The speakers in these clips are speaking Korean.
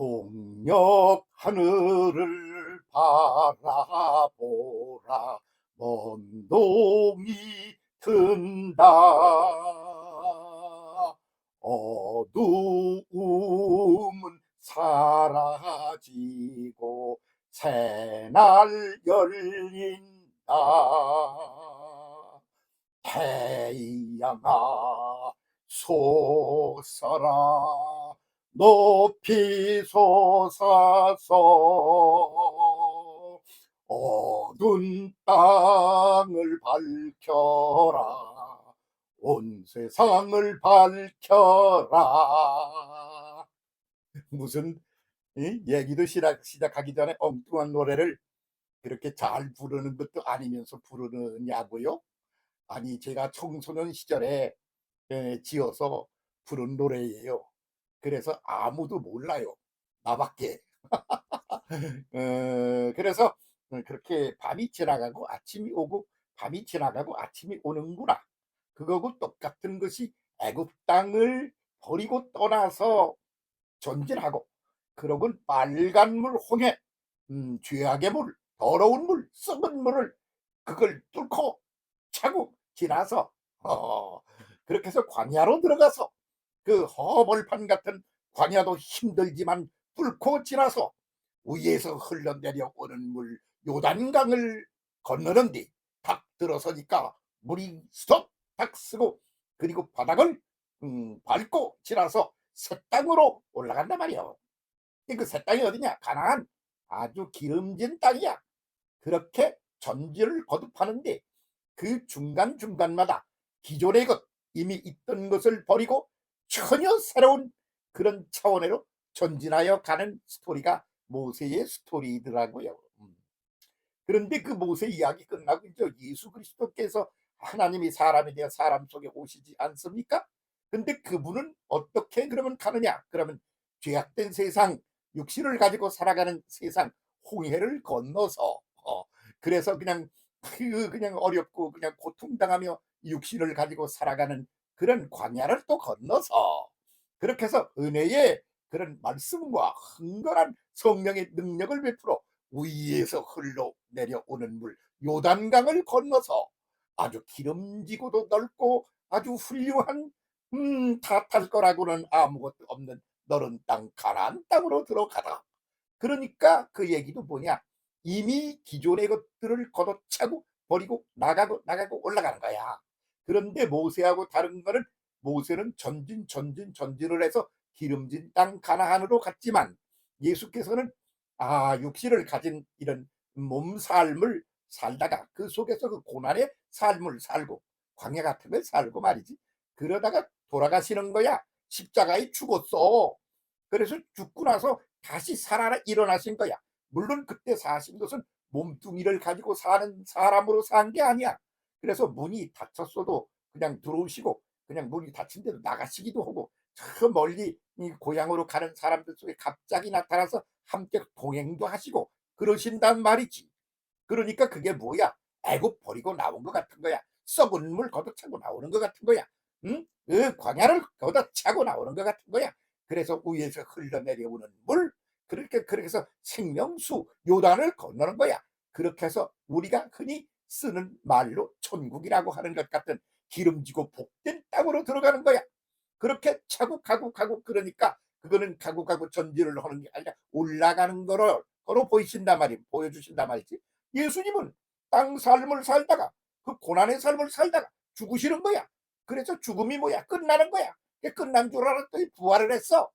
동력 하늘을 바라보라. 먼 동이 든다. 어두움은 사라지고 새날 열린다. 태양아 솟아라. 높이 솟아서 어두운 땅을 밝혀라. 온 세상을 밝혀라. 무슨 얘기도 시작하기 전에 엉뚱한 노래를 그렇게 잘 부르는 것도 아니면서 부르느냐고요? 아니, 제가 청소년 시절에 지어서 부른 노래예요. 그래서 아무도 몰라요, 나밖에. 그래서 그렇게 밤이 지나가고 아침이 오고 밤이 지나가고 아침이 오는구나. 그거고 똑같은 것이 애굽 땅을 버리고 떠나서 전진하고, 그러곤 빨간 물 홍해, 죄악의 물, 더러운 물, 썩은 물을 그걸 뚫고 차고 지나서 그렇게 해서 광야로 들어가서 그 허벌판 같은 광야도 힘들지만 뚫고 지나서 위에서 흘러내려오는 물 요단강을 건너는데 딱 들어서니까 물이 스톱 딱 쓰고, 그리고 바닥을 밟고 지나서 새 땅으로 올라간단 말이에요. 그 새 땅이 어디냐? 가나안, 아주 기름진 땅이야. 그렇게 전지를 거듭하는데 그 중간중간마다 기존의 것, 이미 있던 것을 버리고 전혀 새로운 그런 차원으로 전진하여 가는 스토리가 모세의 스토리더라고요. 그런데 그 모세 이야기 끝나고 이제 예수 그리스도께서 하나님이 사람이 되어 사람 속에 오시지 않습니까? 근데 그분은 어떻게 그러면 가느냐? 그러면 죄악된 세상, 육신을 가지고 살아가는 세상, 홍해를 건너서 그래서 그냥 어렵고 그냥 고통당하며 육신을 가지고 살아가는 그런 광야를 또 건너서 그렇게 해서 은혜의 그런 말씀과 흥건한 성령의 능력을 베풀어 위에서 흘러내려오는 물 요단강을 건너서 아주 기름지고도 넓고 아주 훌륭한, 다 탈 거라고는 아무것도 없는 너른 땅 가나안 땅으로 들어가다. 그러니까 그 얘기도 뭐냐, 이미 기존의 것들을 걷어차고 버리고 나가고 올라가는 거야. 그런데 모세하고 다른 거는, 모세는 전진을 해서 기름진 땅 가나안으로 갔지만 예수께서는 육신을 가진 이런 몸 삶을 살다가 그 속에서 그 고난의 삶을 살고 광야 같은 걸 살고 말이지, 그러다가 돌아가시는 거야. 십자가에 죽었어. 그래서 죽고 나서 다시 살아 일어나신 거야. 물론 그때 사신 것은 몸뚱이를 가지고 사는 사람으로 산 게 아니야. 그래서 문이 닫혔어도 그냥 들어오시고, 그냥 문이 닫힌 데도 나가시기도 하고, 저 멀리 이 고향으로 가는 사람들 속에 갑자기 나타나서 함께 동행도 하시고 그러신단 말이지. 그러니까 그게 뭐야? 애굽 버리고 나온 것 같은 거야. 썩은 물 걷어차고 나오는 것 같은 거야. 응? 그 광야를 걷어차고 나오는 것 같은 거야. 그래서 위에서 흘러내려오는 물, 그렇게 해서 생명수 요단을 건너는 거야. 그렇게 해서 우리가 흔히 쓰는 말로 천국이라고 하는 것 같은 기름지고 복된 땅으로 들어가는 거야. 그렇게 차고 가고 그러니까 그거는 가고 전진을 하는 게 아니라 올라가는 거로 보이신단 말이 보여주신단 말이지. 예수님은 땅 삶을 살다가 그 고난의 삶을 살다가 죽으시는 거야. 그래서 죽음이 뭐야? 끝나는 거야. 끝난 줄 알았더니 부활을 했어.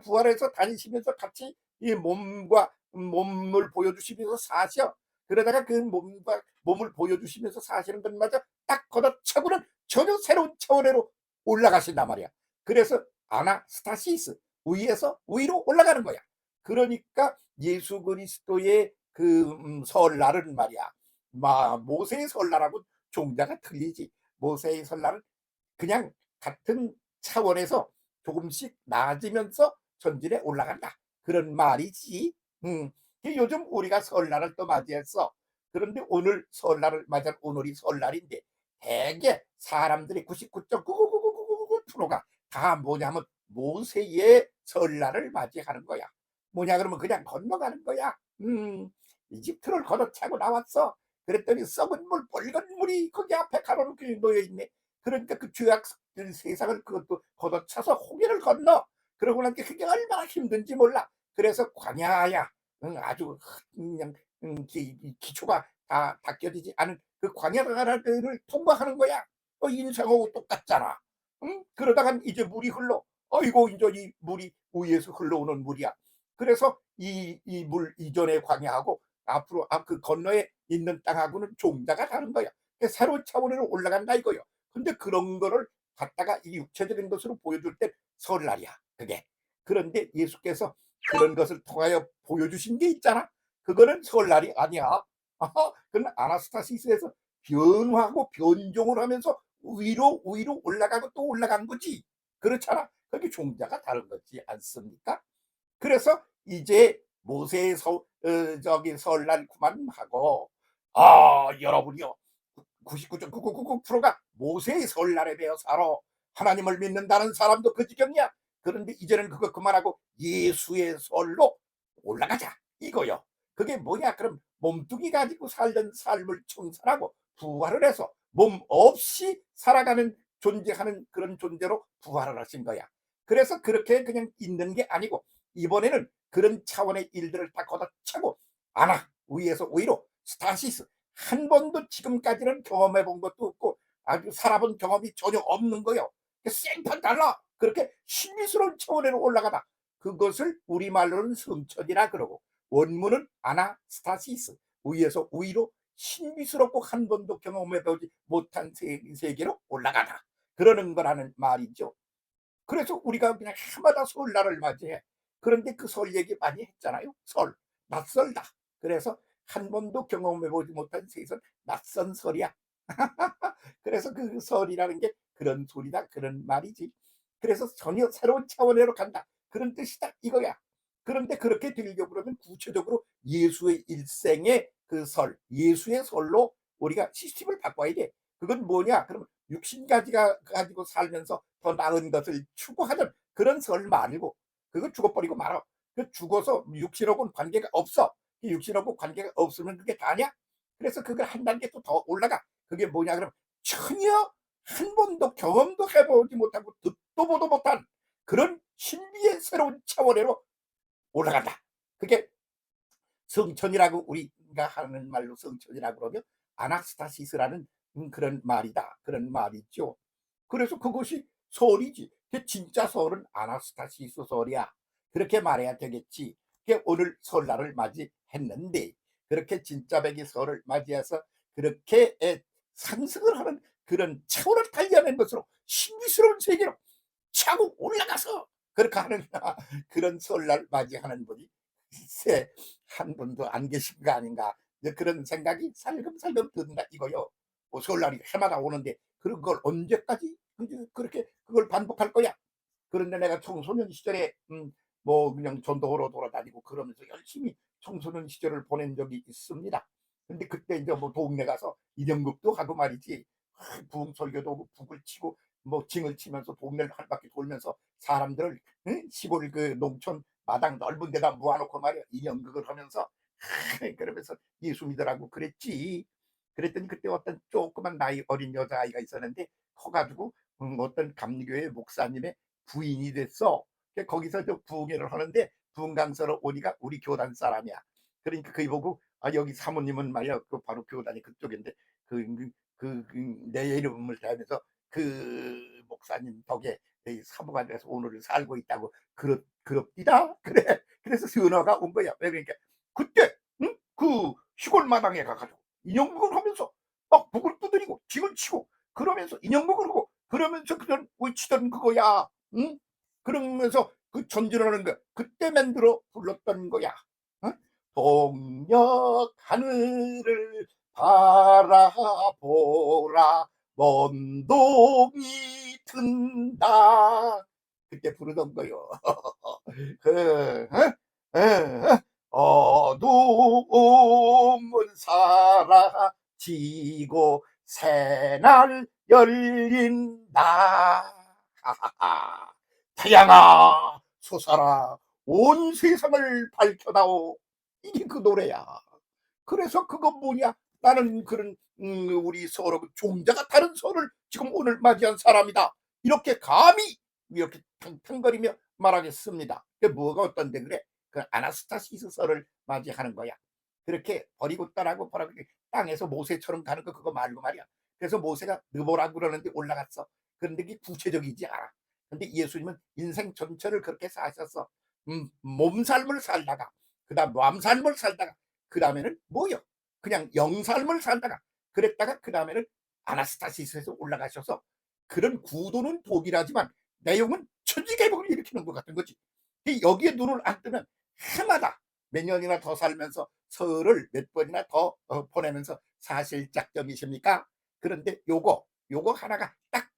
부활해서 다니시면서 같이 이 몸과 몸을 보여주시면서 사셔. 그러다가 그 몸을 보여주시면서 사시는 것마저 딱 걷어차고는 전혀 새로운 차원으로 올라가신단 말이야. 그래서 아나스타시스, 위에서 위로 올라가는 거야. 그러니까 예수 그리스도의 그 설날은 말이야, 모세의 설날하고 종자가 틀리지. 모세의 설날은 그냥 같은 차원에서 조금씩 나아지면서 전진에 올라간다, 그런 말이지. 요즘 우리가 설날을 또 맞이했어. 그런데 오늘 설날을 맞이한 오늘이 설날인데 대개 사람들이 99.99999%가 다 뭐냐면 모세의 설날을 맞이하는 거야. 뭐냐 그러면 그냥 건너가는 거야. 이집트를 걷어차고 나왔어. 그랬더니 썩은 물, 붉은 물이 거기 앞에 가로놓게 놓여 있네. 그러니까 그 죄악들 세상을 그것도 걷어차서 홍해를 건너. 그러고 나니까 그게 얼마나 힘든지 몰라. 그래서 광야야. 아주 그냥 기초가 다 닦여지지 않은 그 광야를 통과하는 거야. 인생하고 똑같잖아. 그러다간 이제 물이 흘러. 어이고 이제 이 물이 위에서 흘러오는 물이야. 그래서 이 물 이전의 광야하고 앞으로 그 건너에 있는 땅하고는 종자가 다른 거야. 새로운 차원으로 올라간다 이거요. 근데 그런 거를 갖다가 이 육체적인 것으로 보여줄 때 설날이야 그게. 그런데 예수께서 그런 것을 통하여 보여주신 게 있잖아. 그거는 설날이 아니야. 그건 아나스타시스에서 변화하고 변종을 하면서 위로 올라가고 또 올라간 거지. 그렇잖아. 그게 종자가 다른 거지 않습니까? 그래서 이제 모세의 저기 설날 그만하고 여러분이요 99.9999%가 모세의 설날에 배어 살아. 하나님을 믿는다는 사람도 그 지경이야. 그런데 이제는 그거 그만하고 예수의 설로 올라가자 이거요. 그게 뭐냐? 그럼 몸뚱이 가지고 살던 삶을 청산하고 부활을 해서 몸 없이 살아가는 존재하는 그런 존재로 부활을 하신 거야. 그래서 그렇게 그냥 있는 게 아니고 이번에는 그런 차원의 일들을 다 걷어차고 아나 위에서 위로 스타시스 한 번도 지금까지는 경험해 본 것도 없고 아주 살아본 경험이 전혀 없는 거예요. 생판 달라. 그렇게 신비스러운 차원으로 올라가다. 그것을 우리말로는 성천이라 그러고 원문은 아나스타시스 위에서 위로 신비스럽고 한 번도 경험해 보지 못한 세계로 올라가다. 그러는 거라는 말이죠. 그래서 우리가 그냥 해마다 설날을 맞이해. 그런데 그 설 얘기 많이 했잖아요. 설, 낯설다. 그래서 한 번도 경험해 보지 못한 세상 낯선 설이야. 그래서 그 설이라는 게 그런 소리다 그런 말이지. 그래서 전혀 새로운 차원으로 간다 그런 뜻이다 이거야. 그런데 그렇게 되려고 그러면 구체적으로 예수의 일생의 그 설, 예수의 설로 우리가 시스템을 바꿔야 돼. 그건 뭐냐? 그러면 육신 가지고 살면서 더 나은 것을 추구하는 그런 설 말고 그거 죽어버리고 말아. 그 죽어서 육신하고는 관계가 없어. 이 육신하고 관계가 없으면 그게 다냐? 그래서 그걸 한 단계 또 더 올라가. 그게 뭐냐 그러면 전혀 한 번도 경험도 해보지 못하고 듣도 보도 못한 그런 신비의 새로운 차원으로 올라간다. 그게 성천이라고 우리가 하는 말로 성천이라고 그러면 아나스타시스라는 그런 말이다. 그런 말이죠. 그래서 그것이 설이지. 그 진짜 설은 아나스타시스 설이야. 그렇게 말해야 되겠지. 오늘 설날을 맞이했는데 그렇게 진짜 백이 설을 맞이해서 그렇게 상승을 하는 그런 차원을 달리하는 것으로 신비스러운 세계로 차고 올라가서 그렇게 하는 그런 설날 맞이하는 분이 글쎄 한 분도 안 계신 거 아닌가 그런 생각이 살금살금 든다 이거요. 설날이 해마다 오는데 그런 걸 언제까지 그렇게 그걸 반복할 거야. 그런데 내가 청소년 시절에 뭐 그냥 전도로 돌아다니고 그러면서 열심히 청소년 시절을 보낸 적이 있습니다. 근데 그때 이제 뭐 동네 가서 인형극도 하고 말이지. 부흥 설교도 하고 북을 치고 뭐 징을 치면서 동네를 한 바퀴 돌면서 사람들을 시골 그 농촌 마당 넓은 데다 모아놓고 말이야 인형극을 하면서 그러면서 예수 믿으라고 그랬지. 그랬더니 그때 어떤 조그만 나이 어린 여자아이가 있었는데 커가지고 어떤 감리교회 목사님의 부인이 됐어. 거기서 저 부흥회를 하는데 부흥 강사로 오니까 우리 교단 사람이야. 그러니까 그이 보고 여기 사모님은 말이야 그 바로 교단이 그쪽인데 내 이름을 대면서 그 목사님 덕에 이 사모가 돼서 오늘을 살고 있다고 그럽디다. 그래. 그래서 전화가 온 거야. 왜 그러니까 그때 그 시골 마당에 가가지고 인형극을 하면서 막 북을 두드리고 징을 치고 그러면서 인형극을 하고 그러면서 그냥 외치던 그거야. 응? 그러면서 그 전진하는 거 그때 만들어 불렀던 거야. 어? 동력 하늘을 바라보라 먼 동이 든다 그때 부르던 거요. 그 어두움은 사라지고 새날 열린다. 하하하. 태양아 솟아라 온 세상을 밝혀다오. 이게 그 노래야. 그래서 그거 뭐냐? 나는 그런 우리 서로 그 종자가 다른 서로를 지금 오늘 맞이한 사람이다. 이렇게 감히 이렇게 탕탕거리며 말하겠습니다. 그 뭐가 어떤데 그래? 그 아나스타시스서를 맞이하는 거야. 그렇게 버리고 떠나고 보라고 땅에서 모세처럼 가는 거 그거 말고 말이야. 그래서 모세가 느보라고 그러는데 올라갔어. 그런데 그게 구체적이지 않아. 근데 예수님은 인생 전체를 그렇게 사셨어. 몸살을 살다가 그다음 맘살을 살다가 그다음에는 뭐요? 그냥 영살을 살다가 그랬다가 그다음에는 아나스타시스에서 올라가셔서 그런 구도는 독일하지만 내용은 천지개벽을 일으키는 것 같은 거지. 여기에 눈을 안 뜨면 해마다 몇 년이나 더 살면서 설을 몇 번이나 더 보내면서 사실작정이십니까? 그런데 요거 하나가 딱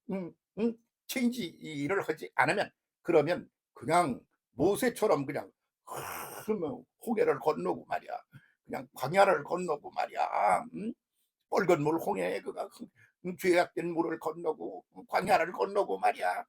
체인지를 하지 않으면 그러면 그냥 모세처럼 그냥 그러면 홍해를 건너고 말이야. 그냥 광야를 건너고 말이야. 뻘건 물 홍해 그가 죄악된 물을 건너고 광야를 건너고 말이야.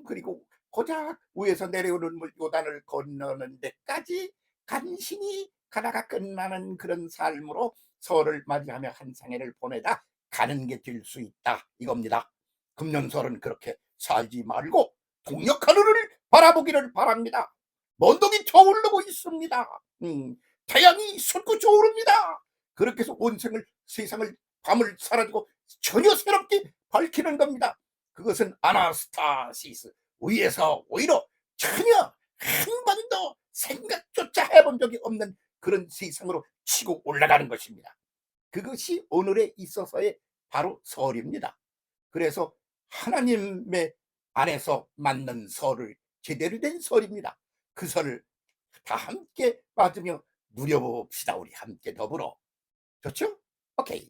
그리고 고작 위에서 내려오는 물 요단을 건너는 데까지 간신히 가다가 끝나는 그런 삶으로 설을 맞이하며 한 상해를 보내다 가는 게 될 수 있다 이겁니다. 금년설은 그렇게 살지 말고 동력 하늘을 바라보기를 바랍니다. 먼독이 저오르고 있습니다. 태양이 솟구쳐 오릅니다. 그렇게 해서 온 세상을 밤을 사라지고 전혀 새롭게 밝히는 겁니다. 그것은 아나스타시스 위에서 오히려 전혀 한 번도 생각조차 해본 적이 없는 그런 세상으로 치고 올라가는 것입니다. 그것이 오늘에 있어서의 바로 설입니다. 그래서 하나님의 안에서 맞는 설을 제대로 된 설입니다. 그 설을 다 함께 맞으며 누려봅시다. 우리 함께 더불어. 좋죠? 오케이.